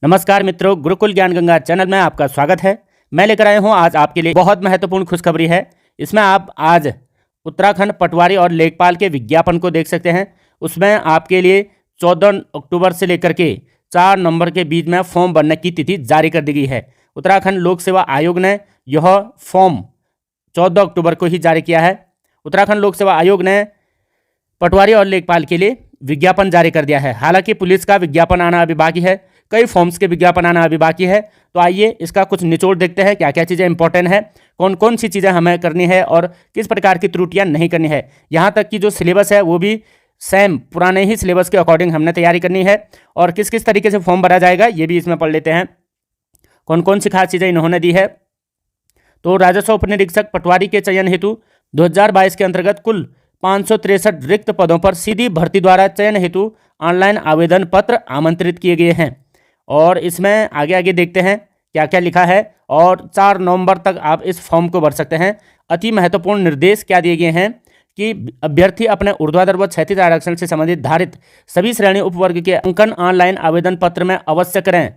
नमस्कार मित्रों, गुरुकुल ज्ञान गंगा चैनल में आपका स्वागत है। मैं लेकर आया हूं आज आपके लिए बहुत महत्वपूर्ण खुशखबरी है। इसमें आप आज उत्तराखंड पटवारी और लेखपाल के विज्ञापन को देख सकते हैं। उसमें आपके लिए 14 अक्टूबर से लेकर के 4 नवंबर के बीच में फॉर्म भरने की तिथि जारी कर दी गई है। उत्तराखंड लोक सेवा आयोग ने यह फॉर्म 14 अक्टूबर को ही जारी किया है। उत्तराखंड लोक सेवा आयोग ने पटवारी और लेखपाल के लिए विज्ञापन जारी कर दिया है। हालांकि पुलिस का विज्ञापन आना अभी बाकी है, कई फॉर्म्स के विज्ञापन आना अभी बाकी है। तो आइए इसका कुछ निचोड़ देखते हैं, क्या क्या चीज़ें इंपॉर्टेंट है, कौन कौन सी चीज़ें हमें करनी है और किस प्रकार की त्रुटियां नहीं करनी है। यहाँ तक कि जो सिलेबस है वो भी सेम पुराने ही सिलेबस के अकॉर्डिंग हमने तैयारी करनी है। और किस किस तरीके से फॉर्म भरा जाएगा ये भी इसमें पढ़ लेते हैं, कौन कौन सी खास चीज़ें इन्होंने दी है। तो राजस्व उपनिरीक्षक पटवारी के चयन हेतु 2022 के अंतर्गत कुल 563 रिक्त पदों पर सीधी भर्ती द्वारा चयन हेतु ऑनलाइन आवेदन पत्र आमंत्रित किए गए हैं। और इसमें आगे आगे देखते हैं क्या क्या लिखा है। और 4 नवंबर तक आप इस फॉर्म को भर सकते हैं। अति महत्वपूर्ण निर्देश क्या दिए गए हैं कि अभ्यर्थी अपने ऊर्ध्वाधर व क्षैतिज आरक्षण से संबंधित धारित सभी श्रेणी उपवर्ग के अंकन ऑनलाइन आवेदन पत्र में अवश्य करें।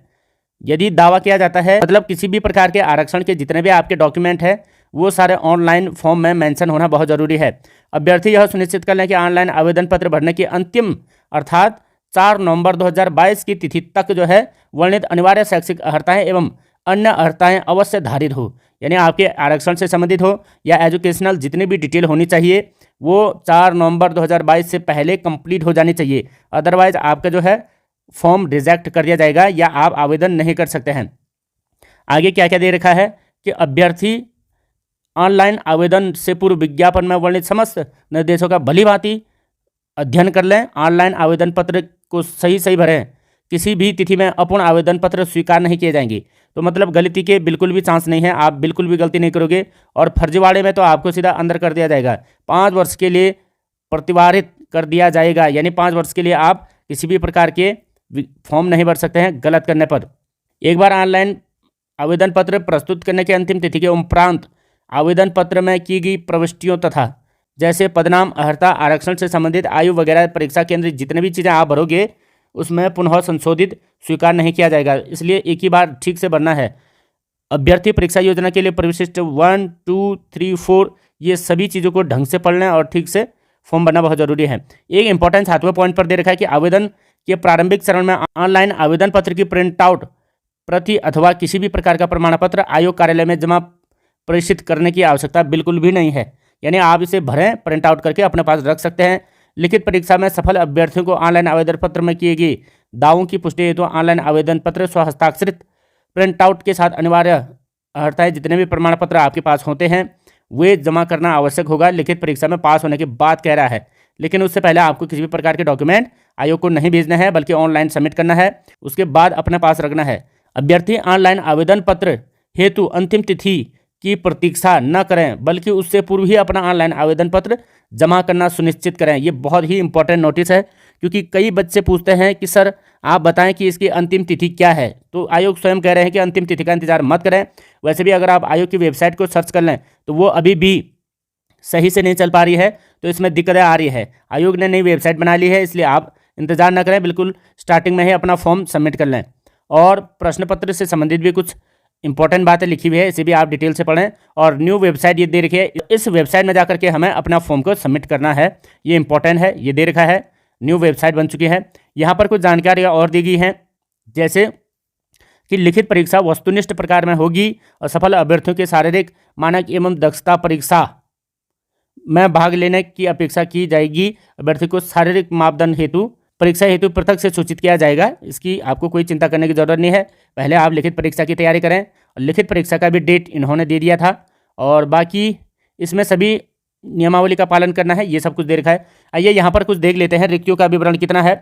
यदि दावा किया जाता है, मतलब किसी भी प्रकार के आरक्षण के जितने भी आपके डॉक्यूमेंट हैं वो सारे ऑनलाइन फॉर्म में मेंशन होना बहुत ज़रूरी है। अभ्यर्थी यह सुनिश्चित कर लें कि ऑनलाइन आवेदन पत्र भरने की अंतिम अर्थात 4 नवंबर 2022 की तिथि तक जो है वर्णित अनिवार्य शैक्षिक अर्हताएं एवं अन्य अर्हताएं अवश्य धारित हो। यानी आपके आरक्षण से संबंधित हो या एजुकेशनल जितनी भी डिटेल होनी चाहिए वो 4 नवंबर 2022 से पहले कंप्लीट हो जानी चाहिए। अदरवाइज आपका जो है फॉर्म रिजेक्ट कर दिया जाएगा या आप आवेदन नहीं कर सकते हैं। आगे क्या क्या दे रखा है कि अभ्यर्थी ऑनलाइन आवेदन से पूर्व विज्ञापन में वर्णित समस्त निर्देशों का भलीभांति अध्ययन कर लें। ऑनलाइन आवेदन पत्र को सही भरें। किसी भी तिथि में अपूर्ण आवेदन पत्र स्वीकार नहीं किए जाएंगे। तो मतलब गलती के बिल्कुल भी चांस नहीं है, आप बिल्कुल भी गलती नहीं करोगे। और फर्जीवाड़े में तो आपको सीधा अंदर कर दिया जाएगा, 5 वर्ष के लिए प्रतिवारित कर दिया जाएगा। यानी 5 वर्ष के लिए आप किसी भी प्रकार के फॉर्म नहीं भर सकते हैं गलत करने पर। एक बार ऑनलाइन आवेदन पत्र प्रस्तुत करने की अंतिम तिथि के उपरांत आवेदन पत्र में की गई प्रविष्टियों तथा जैसे पदनाम, अर्हता, आरक्षण से संबंधित आयु वगैरह परीक्षा केंद्र जितने भी चीज़ें आप भरोगे उसमें पुनः संशोधित स्वीकार नहीं किया जाएगा। इसलिए एक ही बार ठीक से भरना है। अभ्यर्थी परीक्षा योजना के लिए परिशिष्ट 1, 2, 3, 4 ये सभी चीज़ों को ढंग से पढ़ लें और ठीक से फॉर्म भरना बहुत जरूरी है। एक इंपॉर्टेंट 7वें पॉइंट पर दे रखा है कि आवेदन के प्रारंभिक चरण में ऑनलाइन आवेदन पत्र की प्रिंट आउट प्रति अथवा किसी भी प्रकार का प्रमाण पत्र आयोग कार्यालय में जमा प्रेषित करने की आवश्यकता बिल्कुल भी नहीं है। यानी आप इसे भरें, प्रिंट आउट करके अपने पास रख सकते हैं। लिखित परीक्षा में सफल अभ्यर्थियों को ऑनलाइन आवेदन पत्र में किए गए दावों की पुष्टि हेतु ऑनलाइन आवेदन पत्र स्वहस्ताक्षरित प्रिंट आउट के साथ अनिवार्य अर्हताएं जितने भी प्रमाण पत्र आपके पास होते हैं वे जमा करना आवश्यक होगा। लिखित परीक्षा में पास होने के बाद कह रहा है, लेकिन उससे पहले आपको किसी भी प्रकार के डॉक्यूमेंट आयोग को नहीं भेजना है बल्कि ऑनलाइन सबमिट करना है, उसके बाद अपने पास रखना है। अभ्यर्थी ऑनलाइन आवेदन पत्र हेतु अंतिम तिथि की प्रतीक्षा न करें बल्कि उससे पूर्व ही अपना ऑनलाइन आवेदन पत्र जमा करना सुनिश्चित करें। ये बहुत ही इंपॉर्टेंट नोटिस है, क्योंकि कई बच्चे पूछते हैं कि सर आप बताएं कि इसकी अंतिम तिथि क्या है। तो आयोग स्वयं कह रहे हैं कि अंतिम तिथि का इंतजार मत करें। वैसे भी अगर आप आयोग की वेबसाइट को सर्च कर लें तो वो अभी भी सही से नहीं चल पा रही है, तो इसमें दिक्कतें आ रही है। आयोग ने नई वेबसाइट बना ली है, इसलिए आप इंतजार न करें, बिल्कुल स्टार्टिंग में ही अपना फॉर्म सबमिट कर लें। और प्रश्न पत्र से संबंधित भी कुछ इंपॉर्टेंट बातें लिखी हुई है, इसे भी आप डिटेल से पढ़ें। और न्यू वेबसाइट ये दे रखी है, इस वेबसाइट में जाकर के हमें अपना फॉर्म को सबमिट करना है। ये इंपॉर्टेंट है, ये दे रखा है, न्यू वेबसाइट बन चुकी है। यहाँ पर कुछ जानकारियाँ और दी गई हैं, जैसे कि लिखित परीक्षा वस्तुनिष्ठ प्रकार में होगी और सफल अभ्यर्थियों के शारीरिक मानक एवं दक्षता परीक्षा में भाग लेने की अपेक्षा की जाएगी। अभ्यर्थी को शारीरिक मापदंड हेतु परीक्षा हेतु पृथक से सूचित किया जाएगा। इसकी आपको कोई चिंता करने की जरूरत नहीं है। पहले आप लिखित परीक्षा की तैयारी करें। और लिखित परीक्षा का भी डेट इन्होंने दे दिया था, और बाकी इसमें सभी नियमावली का पालन करना है, ये सब कुछ दे रखा है। आइए यहाँ पर कुछ देख लेते हैं रिक्तियों का विवरण कितना है।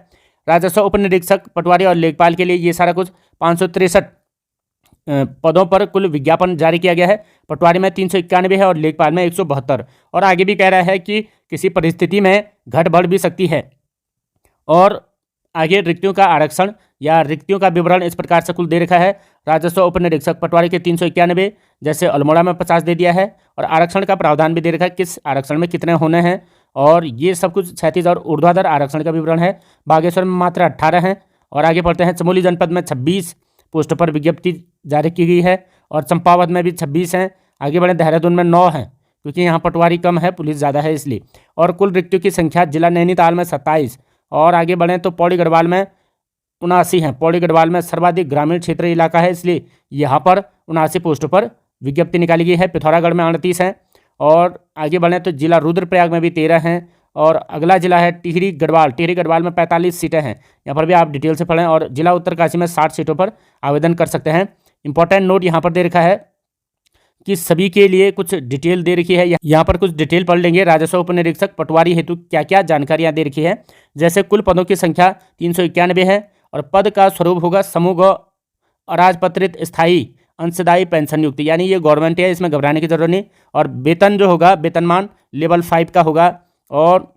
राजस्व उपनिरीक्षक पटवारी और लेखपाल के लिए ये सारा कुछ 563 पदों पर कुल विज्ञापन जारी किया गया है। पटवारी में 391 है और लेखपाल में 172। और आगे भी कह रहा है कि किसी परिस्थिति में घट बढ़ भी सकती है। और आगे रिक्तियों का आरक्षण या रिक्तियों का विवरण इस प्रकार से कुल दे रखा है। राजस्व उपनिरीक्षक पटवारी के 391, जैसे अल्मोड़ा में 50 दे दिया है। और आरक्षण का प्रावधान भी दे रखा है, किस आरक्षण में कितने होने हैं। और ये सब कुछ क्षैतिज और ऊर्ध्वाधर आरक्षण का विवरण है। बागेश्वर में मात्र 18 हैं। और आगे पढ़ते हैं, चमोली जनपद में 26, पोस्टों पर विज्ञप्ति जारी की गई है और चंपावत में भी 26 हैं। आगे बढ़ें, देहरादून में 9 हैं क्योंकि यहाँ पटवारी कम है, पुलिस ज़्यादा है इसलिए। और कुल रिक्तियों की संख्या जिला नैनीताल में 27 और आगे बढ़ें तो पौड़ी गढ़वाल में 79 हैं। पौड़ी गढ़वाल में सर्वाधिक ग्रामीण क्षेत्र इलाका है इसलिए यहाँ पर 79 पोस्टों पर विज्ञप्ति निकाली गई है। पिथौरागढ़ में 38 हैं और आगे बढ़ें तो जिला रुद्रप्रयाग में भी 13 हैं और अगला जिला है टिहरी गढ़वाल। टिहरी गढ़वाल में 45 सीटें हैं। यहाँ पर भी आप डिटेल से पढ़ें। और जिला उत्तरकाशी में 60 सीटों पर आवेदन कर सकते हैं। इंपॉर्टेंट नोट यहाँ पर दे रखा है कि सभी के लिए कुछ डिटेल दे रखी है। यहाँ पर कुछ डिटेल पढ़ लेंगे। राजस्व उप निरीक्षक पटवारी हेतु क्या क्या जानकारियाँ दे रखी है। जैसे कुल पदों की संख्या 391 है और पद का स्वरूप होगा समूह अराजपत्रित स्थायी अंशदायी पेंशन युक्त, यानी ये गवर्नमेंट है, इसमें घबराने की जरूरत नहीं। और वेतन जो होगा वेतनमान लेवल 5 का होगा। और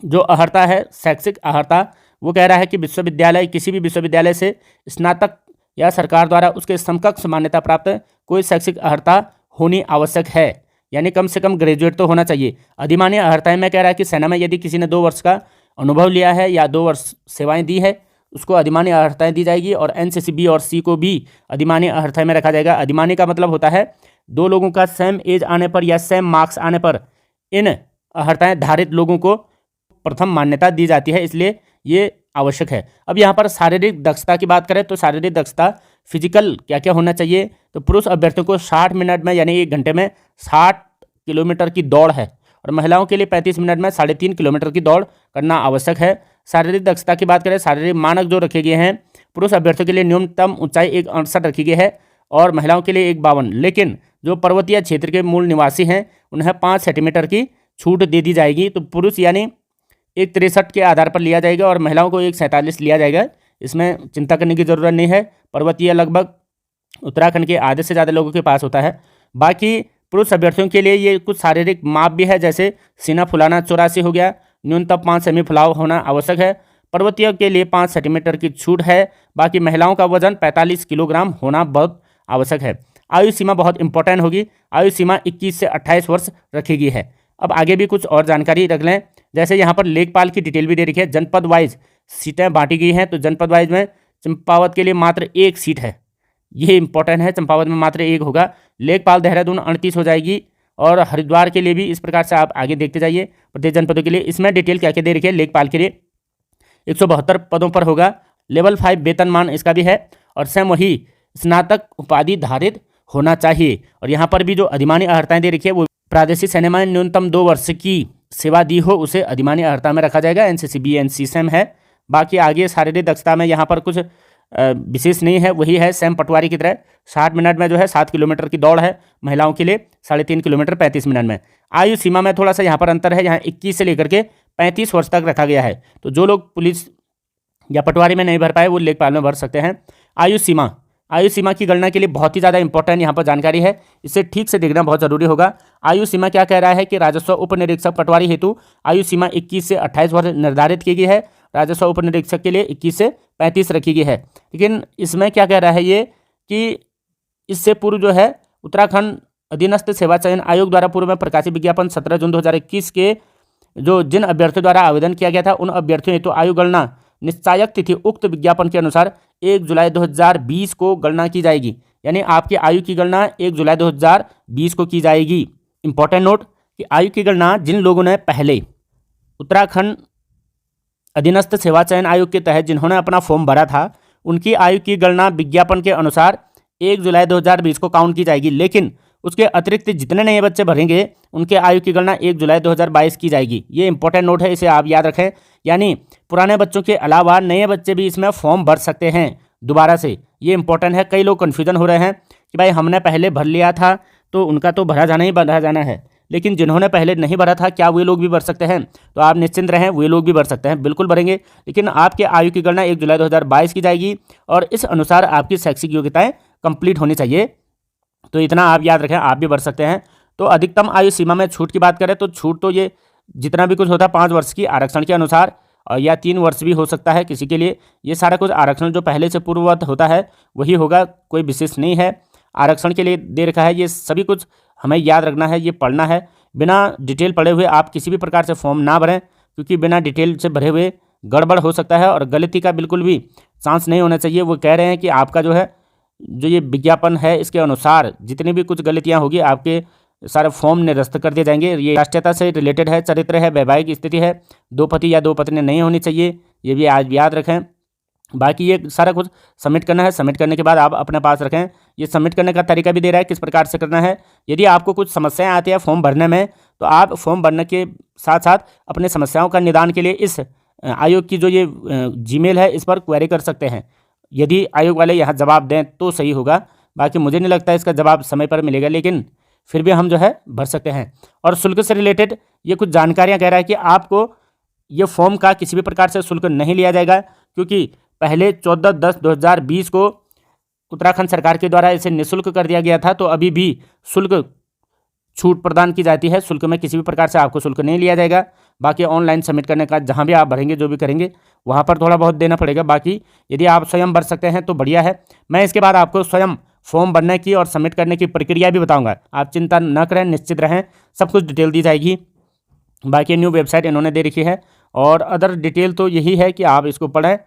जो अहर्ता है शैक्षिक अहर्ता, वो कह रहा है कि विश्वविद्यालय किसी भी विश्वविद्यालय से स्नातक या सरकार द्वारा उसके समकक्ष मान्यता प्राप्त कोई शैक्षिक अहर्ता होनी आवश्यक है, यानी कम से कम ग्रेजुएट तो होना चाहिए। अधिमान्य अहर्ताएं में कह रहा है कि सेना में यदि किसी ने 2 वर्ष का अनुभव लिया है या 2 वर्ष सेवाएं दी है उसको अधिमान्य अहर्ताएं दी जाएगी। और एनसीसी बी और सी को भी अधिमान्य अहर्ताएं में रखा जाएगा। अधिमान्य का मतलब होता है 2 लोगों का सेम एज आने पर या सेम मार्क्स आने पर इन अहर्ताएं धारित लोगों को प्रथम मान्यता दी जाती है, इसलिए ये आवश्यक है। अब यहाँ पर शारीरिक दक्षता की बात करें तो शारीरिक दक्षता फिजिकल क्या क्या होना चाहिए, तो पुरुष अभ्यर्थियों को 60 मिनट में यानी 1 घंटे में 60 किलोमीटर की दौड़ है और महिलाओं के लिए 35 मिनट में 3.5 किलोमीटर की दौड़ करना आवश्यक है। शारीरिक दक्षता की बात करें, शारीरिक मानक जो रखे गए हैं, पुरुष अभ्यर्थियों के लिए न्यूनतम ऊंचाई 1.68 रखी गई है और महिलाओं के लिए 1.52, लेकिन जो पर्वतीय क्षेत्र के मूल निवासी हैं उन्हें 5 सेंटीमीटर की छूट दे दी जाएगी। तो पुरुष यानी 1.63 के आधार पर लिया जाएगा और महिलाओं को 1.47 लिया जाएगा। इसमें चिंता करने की ज़रूरत नहीं है। पर्वतीय लगभग उत्तराखंड के आधे से ज़्यादा लोगों के पास होता है। बाकी पुरुष अभ्यर्थियों के लिए ये कुछ शारीरिक माप भी है, जैसे सीना फुलाना 84 हो गया, न्यूनतम 5 सेमी फुलाव होना आवश्यक है। पर्वतीय के लिए 5 सेंटीमीटर की छूट है। बाकी महिलाओं का वजन 45 किलोग्राम होना बहुत आवश्यक है। आयु सीमा बहुत इंपॉर्टेंट होगी। आयु सीमा 21 से 28 वर्ष रखी गई है। अब आगे भी कुछ और जानकारी रख लें, जैसे यहाँ पर लेखपाल की डिटेल भी दे रखी है। जनपद वाइज सीटें बांटी गई हैं, तो जनपद वाइज में चंपावत के लिए मात्र 1 सीट है, ये इंपॉर्टेंट है। चंपावत में मात्र 1 होगा। लेखपाल देहरादून 38 हो जाएगी और हरिद्वार के लिए भी इस प्रकार से आप आगे देखते जाइए प्रत्येक जनपदों के लिए। इसमें डिटेल क्या क्या दे रखी है। लेखपाल के लिए 172 पदों पर होगा। लेवल 5 वेतनमान इसका भी है और सेम वही स्नातक उपाधि धारित होना चाहिए। और यहाँ पर भी जो अधिमान्य अहर्ताएं दे रखी है वो प्रादेशिक सेना में न्यूनतम 2 वर्ष की सेवा दी हो उसे अधिमान्य अहर्ता में रखा जाएगा। एनसीसी बी एनसी सेम है। बाकी आगे शारीरिक दक्षता में यहाँ पर कुछ विशेष नहीं है, वही है सेम पटवारी की तरह। 60 मिनट में जो है 7 किलोमीटर की दौड़ है, महिलाओं के लिए 3.5 किलोमीटर 35 मिनट में। आयु सीमा में थोड़ा सा यहाँ पर अंतर है, यहाँ 21 से लेकर के 35 वर्ष तक रखा गया है। तो जो लोग पुलिस या पटवारी में नहीं भर पाए वो लेखपाल में भर सकते हैं। आयु सीमा की गणना के लिए बहुत ही ज़्यादा इंपॉर्टेंट यहाँ पर जानकारी है, इसे ठीक से देखना बहुत ज़रूरी होगा। आयु सीमा क्या कह रहा है कि राजस्व उप निरीक्षक पटवारी हेतु आयु सीमा 21 से 28 वर्ष निर्धारित की गई है। राजस्व उप निरीक्षक के लिए 21 से 35 रखी गई है। लेकिन इसमें क्या कह रहा है ये कि इससे पूर्व जो है उत्तराखंड अधीनस्थ सेवा चयन आयोग द्वारा पूर्व में प्रकाशित विज्ञापन 17 जून 2021 के जो जिन अभ्यर्थियों द्वारा आवेदन किया गया था उन अभ्यर्थियों हेतु आयु गणना निश्चायक तिथि उक्त विज्ञापन के अनुसार 1 जुलाई 2020 को गणना की जाएगी, यानी आपकी आयु की गणना 1 जुलाई 2020 को की जाएगी। इंपॉर्टेंट नोट कि आयु की गणना जिन लोगों ने पहले उत्तराखंड अधीनस्थ सेवा चयन आयोग के तहत जिन्होंने अपना फॉर्म भरा था उनकी आयु की गणना विज्ञापन के अनुसार 1 जुलाई 2020 को काउंट की जाएगी, लेकिन उसके अतिरिक्त जितने नए बच्चे भरेंगे उनके आयु की गणना 1 जुलाई 2022 की जाएगी। ये इंपॉर्टेंट नोट है, इसे आप याद रखें। यानी पुराने बच्चों के अलावा नए बच्चे भी इसमें फॉर्म भर सकते हैं दोबारा से। ये इंपॉर्टेंट है। कई लोग कन्फ्यूजन हो रहे हैं कि भाई हमने पहले भर लिया था तो उनका तो भरा जाना है, लेकिन जिन्होंने पहले नहीं भरा था क्या वे लोग भी भर सकते हैं? तो आप निश्चिंत रहें, वे लोग भी भर सकते हैं, बिल्कुल भरेंगे। लेकिन आपके आयु की गणना 1 जुलाई 2022 की जाएगी और इस अनुसार आपकी शैक्षिक योग्यताएं कंप्लीट होनी चाहिए। तो इतना आप याद रखें, आप भी भर सकते हैं। तो अधिकतम आयु सीमा में छूट की बात करें तो छूट तो ये जितना भी कुछ होता है 5 वर्ष की आरक्षण के अनुसार, और या 3 वर्ष भी हो सकता है किसी के लिए। ये सारा कुछ आरक्षण जो पहले से पूर्ववत होता है वही होगा, कोई विशेष नहीं है। आरक्षण के लिए दे रखा है, ये सभी कुछ हमें याद रखना है, ये पढ़ना है। बिना डिटेल पढ़े हुए आप किसी भी प्रकार से फॉर्म ना भरें, क्योंकि बिना डिटेल से भरे हुए गड़बड़ हो सकता है और गलती का बिल्कुल भी चांस नहीं होना चाहिए। वो कह रहे हैं कि आपका जो है जो ये विज्ञापन है इसके अनुसार जितनी भी कुछ गलतियां होगी आपके सारे फॉर्म निरस्त कर दिए जाएंगे। ये राष्ट्रीयता से रिलेटेड है, चरित्र है, वैवाहिक स्थिति है, दो पति या दो पत्नी नहीं होनी चाहिए, ये भी आज याद रखें। बाकी ये सारा कुछ सबमिट करना है। सबमिट करने के बाद आप अपने पास रखें। ये सबमिट करने का तरीका भी दे रहा है किस प्रकार से करना है। यदि आपको कुछ समस्याएं आती है फॉर्म भरने में तो आप फॉर्म भरने के साथ साथ अपने समस्याओं का निदान के लिए इस आयोग की जो ये जीमेल है इस पर क्वेरी कर सकते हैं। यदि आयोग वाले यहाँ जवाब दें तो सही होगा, बाकी मुझे नहीं लगता इसका जवाब समय पर मिलेगा, लेकिन फिर भी हम जो है भर सकते हैं। और शुल्क से रिलेटेड ये कुछ जानकारियाँ कह रहा है कि आपको ये फॉर्म का किसी भी प्रकार से शुल्क नहीं लिया जाएगा, क्योंकि पहले 14/10/2020 को उत्तराखंड सरकार के द्वारा इसे निःशुल्क कर दिया गया था, तो अभी भी शुल्क छूट प्रदान की जाती है। शुल्क में किसी भी प्रकार से आपको शुल्क नहीं लिया जाएगा। बाकी ऑनलाइन सबमिट करने का जहां भी आप भरेंगे जो भी करेंगे वहां पर थोड़ा बहुत देना पड़ेगा। बाकी यदि आप स्वयं भर सकते हैं तो बढ़िया है। मैं इसके बाद आपको स्वयं फॉर्म भरने की और सबमिट करने की प्रक्रिया भी बताऊंगा। आप चिंता न करें, निश्चित रहें, सब कुछ डिटेल दी जाएगी। बाकी न्यू वेबसाइट इन्होंने दे रखी है और अदर डिटेल तो यही है कि आप इसको पढ़ें।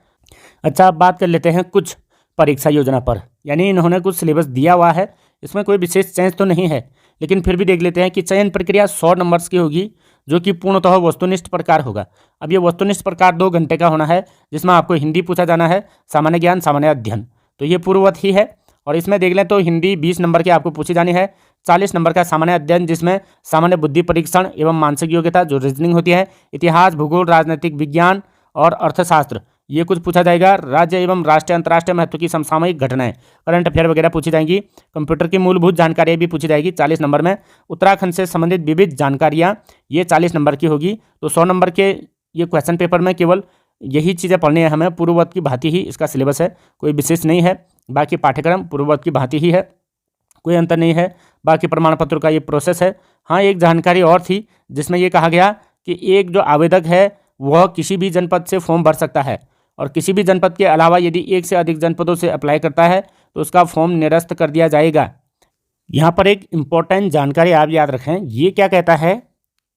अच्छा, अब बात कर लेते हैं कुछ परीक्षा योजना पर। यानी इन्होंने कुछ सिलेबस दिया हुआ है, इसमें कोई विशेष चेंज तो नहीं है, लेकिन फिर भी देख लेते हैं कि चयन प्रक्रिया 100 नंबर्स की होगी, जो कि पूर्णतः वस्तुनिष्ठ प्रकार होगा। अब ये वस्तुनिष्ठ प्रकार 2 घंटे का होना है, जिसमें आपको हिंदी पूछा जाना है, सामान्य ज्ञान, सामान्य अध्ययन, तो ये पूर्ववत ही है। और इसमें देख लें तो हिंदी 20 नंबर की आपको पूछी जानी है, 40 नंबर का सामान्य अध्ययन जिसमें सामान्य बुद्धि परीक्षण एवं मानसिक योग्यता जो रीजनिंग होती है, इतिहास, भूगोल, राजनीतिक विज्ञान और अर्थशास्त्र ये कुछ पूछा जाएगा। राज्य एवं राष्ट्रीय अंतर्राष्ट्रीय महत्व की समसामयिक घटनाएं, करंट अफेयर वगैरह पूछी जाएंगी। कंप्यूटर की मूलभूत जानकारी भी पूछी जाएगी 40 नंबर में। उत्तराखंड से संबंधित विविध जानकारियां ये 40 नंबर की होगी। तो 100 नंबर के ये क्वेश्चन पेपर में केवल यही चीज़ें पढ़नी है हमें। पूर्ववत की भांति ही इसका सिलेबस है, कोई विशेष नहीं है। बाकी पाठ्यक्रम पूर्ववत की भांति ही है, कोई अंतर नहीं है। बाकी प्रमाण पत्र का ये प्रोसेस है। हाँ, एक जानकारी और थी जिसमें ये कहा गया कि एक जो आवेदक है वह किसी भी जनपद से फॉर्म भर सकता है, और किसी भी जनपद के अलावा यदि एक से अधिक जनपदों से अप्लाई करता है तो उसका फॉर्म निरस्त कर दिया जाएगा। यहाँ पर एक इम्पोर्टेंट जानकारी आप याद रखें। ये क्या कहता है,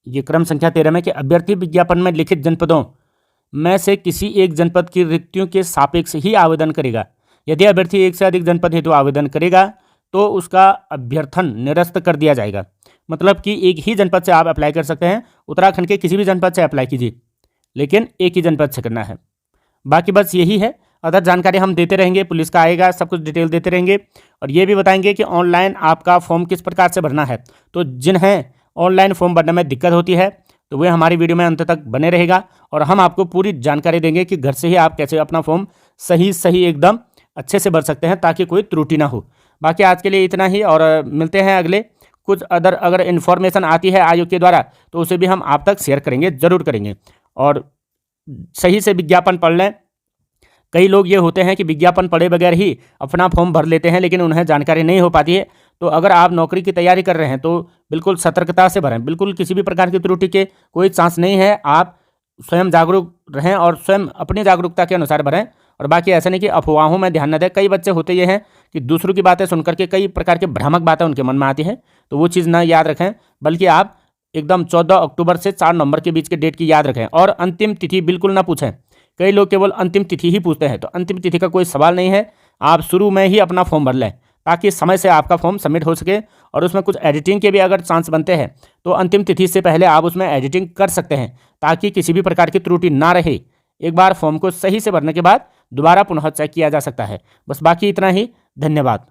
ये क्रम संख्या 13 में, कि अभ्यर्थी विज्ञापन में लिखित जनपदों में से किसी एक जनपद की रिक्तियों के सापेक्ष ही आवेदन करेगा। यदि अभ्यर्थी एक से अधिक जनपद हेतु आवेदन करेगा तो उसका अभ्यर्थन निरस्त कर दिया जाएगा। मतलब कि एक ही जनपद से आप अप्लाई कर सकते हैं, उत्तराखंड के किसी भी जनपद से अप्लाई कीजिए, लेकिन एक ही जनपद से करना है। बाकी बस यही है। अदर जानकारी हम देते रहेंगे, पुलिस का आएगा, सब कुछ डिटेल देते रहेंगे, और ये भी बताएंगे कि ऑनलाइन आपका फॉर्म किस प्रकार से भरना है। तो जिन्हें ऑनलाइन फॉर्म भरने में दिक्कत होती है तो वे हमारी वीडियो में अंत तक बने रहेगा, और हम आपको पूरी जानकारी देंगे कि घर से ही आप कैसे अपना फॉर्म सही एकदम अच्छे से भर सकते हैं ताकि कोई त्रुटि ना हो। बाकी आज के लिए इतना ही, और मिलते हैं अगले कुछ अगर इन्फॉर्मेशन आती है आयोग के द्वारा तो उसे भी हम आप तक शेयर करेंगे, ज़रूर करेंगे। और सही से विज्ञापन पढ़ लें। कई लोग ये होते हैं कि विज्ञापन पढ़े बगैर ही अपना फॉर्म भर लेते हैं, लेकिन उन्हें जानकारी नहीं हो पाती है। तो अगर आप नौकरी की तैयारी कर रहे हैं तो बिल्कुल सतर्कता से भरें, बिल्कुल किसी भी प्रकार की त्रुटि के कोई चांस नहीं है। आप स्वयं जागरूक रहें और स्वयं अपनी जागरूकता के अनुसार भरें। और बाकी ऐसा नहीं कि अफवाहों में ध्यान न दें। कई बच्चे होते ये हैं कि दूसरों की बातें सुनकर के कई प्रकार के भ्रामक बातें उनके मन में आती है, तो वो चीज़ ना याद रखें, बल्कि आप एकदम 14 अक्टूबर से 4 नवंबर के बीच के डेट की याद रखें। और अंतिम तिथि बिल्कुल ना पूछें। कई लोग केवल अंतिम तिथि ही पूछते हैं, तो अंतिम तिथि का कोई सवाल नहीं है। आप शुरू में ही अपना फॉर्म भर लें ताकि समय से आपका फॉर्म सबमिट हो सके। और उसमें कुछ एडिटिंग के भी अगर चांस बनते हैं तो अंतिम तिथि से पहले आप उसमें एडिटिंग कर सकते हैं ताकि किसी भी प्रकार की त्रुटि ना रहे। एक बार फॉर्म को सही से भरने के बाद दोबारा पुनः चेक किया जा सकता है। बस बाकी इतना ही। धन्यवाद।